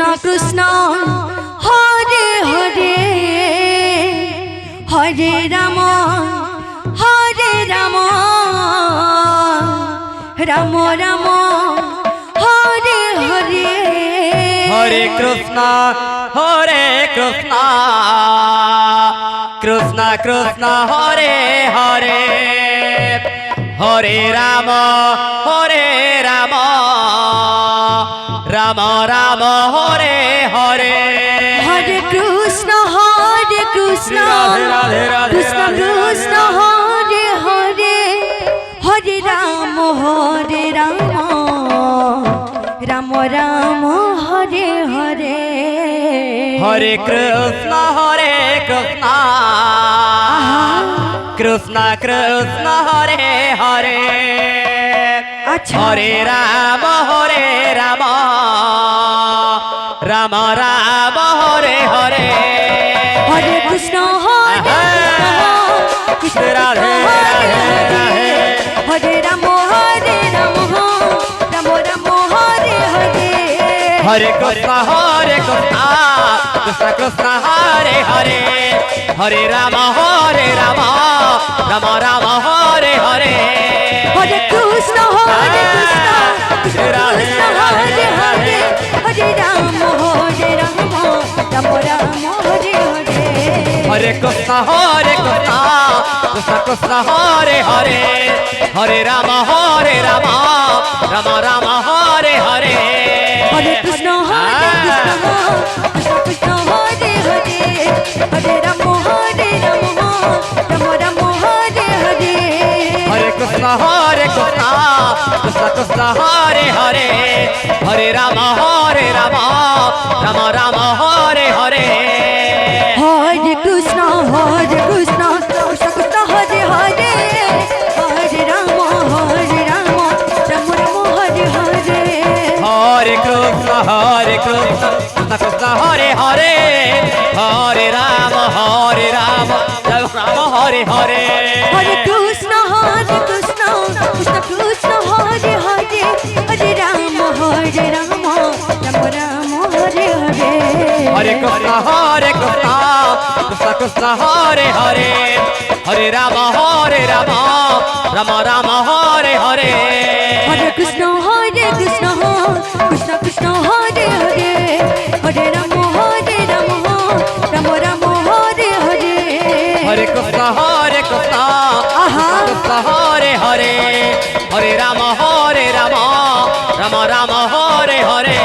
कृष्ण कृष्ण हरे हरे हरे राम राम राम हरे हरे हरे कृष्ण कृष्ण कृष्ण हरे हरे हरे राम राम राम हरे हरे हरे कृष्ण राधे राधे राधे कृष्ण कृष्ण हरे हरे हरे राम राम राम हरे हरे हरे कृष्ण कृष्ण कृष्ण हरे हरे अच्छा हरे राम राम राम हरे हरे हरे कृष्ण कृष्ण राधे राधे राधे हरे राम राम राम हरे हरे हरे कृष्ण कृष्ण कृष्ण हरे हरे हरे राम राम राम हरे हरे हरे कृष्ण कृष्ण राधे हरे हरे हरे राम राम राम हरे हरे हरे कृष्ण कृष्ण कृष्ण हरे हरे हरे राम राम राम हरे हरे हरे कृष्ण कृष्ण कृष्ण हरे हरे हरे राम राम हरे हरे हरे कृष्ण कृष्ण कृष्ण हरे हरे हरे राम राम राम हरे हरे हरे कृष्ण कृष्ण कृष्ण हरे हरे हरे राम राम राम हरे हरे हरे कृष्ण कृष्ण कृष्ण हरे हरे हरे राम राम हरे हरे हरे कृष्ण कृष्ण कृष्ण हरे हरे हरे राम राम राम हरे हरे हरे कृष्ण कृष्ण कृष्ण हरे हरे हरे राम राम राम हरे हरे हरे कृष्ण कृष्ण कृष्ण हरे हरे हरे राम राम राम हरे हरे हरे कृष्ण कृष्ण हरे हरे हरे राम राम राम हरे हरे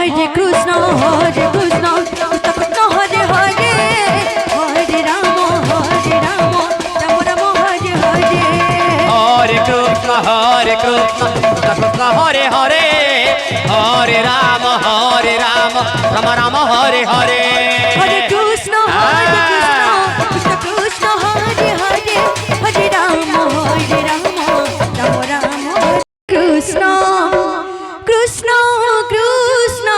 हरे कृष्ण कृष्ण कृष्ण हरे हरे हरे राम राम राम हरे हरे हरे कृष्ण कृष्ण हरे हरे हरे राम राम हरे हरे हरे कृष्ण कृष्ण कृष्ण हरे हरे हरे राम राम राम कृष्ण कृष्ण कृष्ण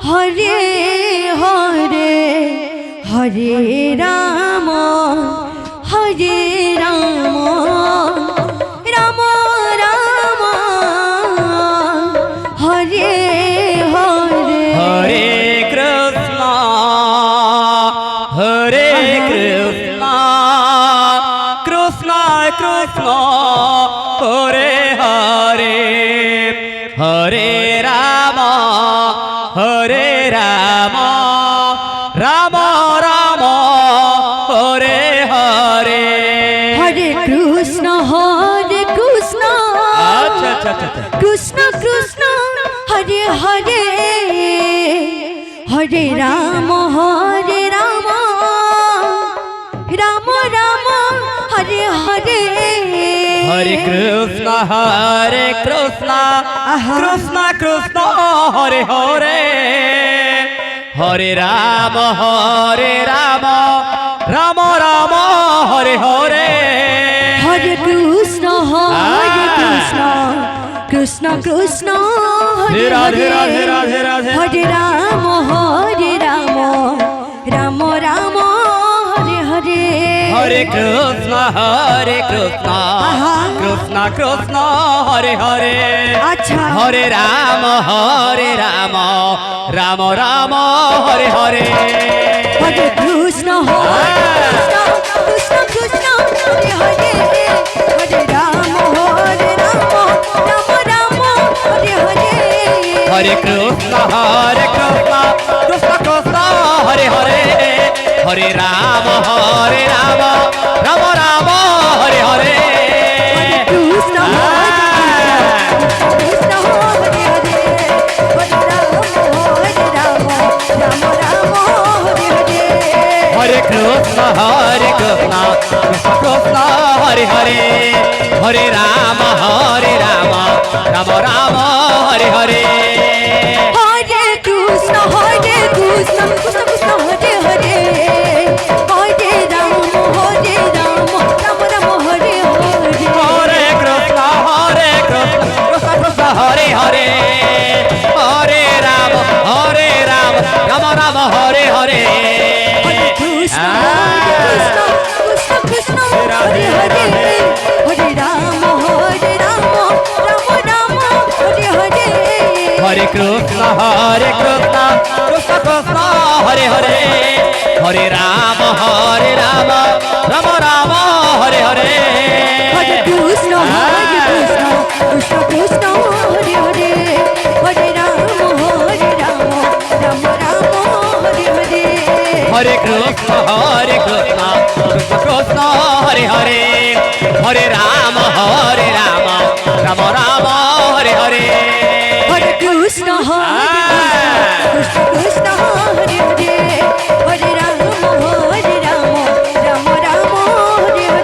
हरे हरे हरे राम राम राम हरे हरे हरे कृष्ण कृष्ण कृष्ण हरे हरे हरे राम राम राम हरे हरे हरे कृष्ण अच्छा कृष्ण कृष्ण हरे हरे हरे राम राम राम हरे हरे हरे कृष्ण कृष्ण कृष्ण हरे हरे हरे राम राम राम हरे हरे हरे कृष्ण कृष्ण कृष्ण हरे राधे राधे हरे राधे राधे हरे राम राम राम हरे हरे हरे कृष्ण कृष्ण कृष्ण हरे हरे अच्छा हरे राम রাম রাম হরে হরে হরে কৃষ্ণ কৃষ্ণ কৃষ্ণ হরে হরে হরে রাম রাম রাম হরে হরে হরে কৃষ্ণ কৃষ্ণ কৃষ্ণ হরে হরে হরে রাম রাম রাম হরে হরে কৃষ্ণ কৃষ্ণ হরে হরে হরে রাম রাম রাম হরে হরে হরে কৃষ্ণ কৃষ্ণ কৃষ্ণ হরে হরে হরে রাম রাম রাম হরে হরে হরে কৃষ্ণ কৃষ্ণ কৃষ্ণ হরে হরে হরে রাম রাম রাম হরে হরে হরে কৃষ্ণ কৃষ্ণ কৃষ্ণ হরে হরে হরে রাম রাম রাম হরে হরে কৃষ্ণ কৃষ্ণ কৃষ্ণ কৃষ্ণ হরে হরে হরে রাম রাম রাম হরে হরে হরে কৃষ্ণ কৃষ্ণ কৃষ্ণ হরে হরে হরে রাম রাম রাম হরে হরে হরে কৃষ্ণ কৃষ্ণ কৃষ্ণ কৃষ্ণ হরে হরে হরে রাম রাম রাম হরে হরে হরে কৃষ্ণ কৃষ্ণ কৃষ্ণ হরে হরে হরে রাম রাম রাম হরে হরে হরে কৃষ্ণ কৃষ্ণ কৃষ্ণ হরে হরে হরে রাম রাম রাম হরে হরে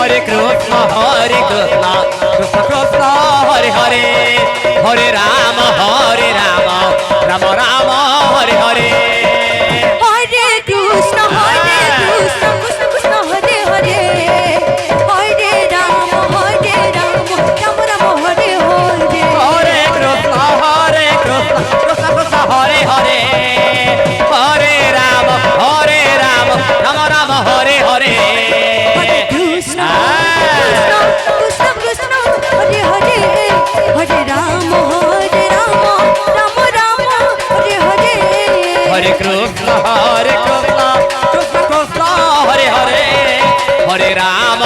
হরে কৃষ্ণ কৃষ্ণ কৃষ্ণ হরে হরে হরে রাম রাম রাম হরে হরে হরে কৃষ্ণ কৃষ্ণ কৃষ্ণ হরে হরে হরে রাম রাম রাম হরে হরে হরে কৃষ্ণ কৃষ্ণ কৃষ্ণ হরে হরে হরে রাম রাম রাম হরে হরে হরে কৃষ্ণ কৃষ্ণ কৃষ্ণ কৃষ্ণ হরে হরে হরে রাম রাম রাম হরে হরে হরে কৃষ্ণ কৃষ্ণ কৃষ্ণ হরে হরে হরে রাম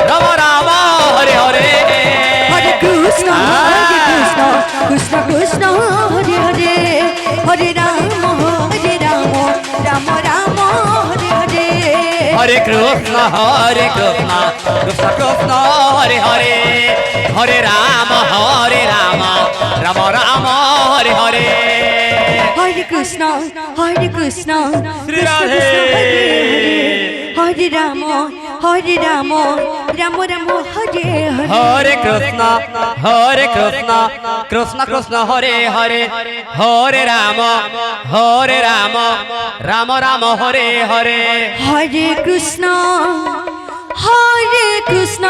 রাম রাম হরে হরে হরে কৃষ্ণ কৃষ্ণ কৃষ্ণ হরে হরে হরে রাম রাম রাম হরে হরে হরে কৃষ্ণ কৃষ্ণ কৃষ্ণ হরে হরে হরে রাম রাম রাম হরে হরে হরে কৃষ্ণ কৃষ্ণ শ্রী রাধে। হরে রাম রাম রাম হরে হরে হরে কৃষ্ণ কৃষ্ণ কৃষ্ণ হরে হরে হরে রাম রাম রাম হরে হরে হরে কৃষ্ণ কৃষ্ণ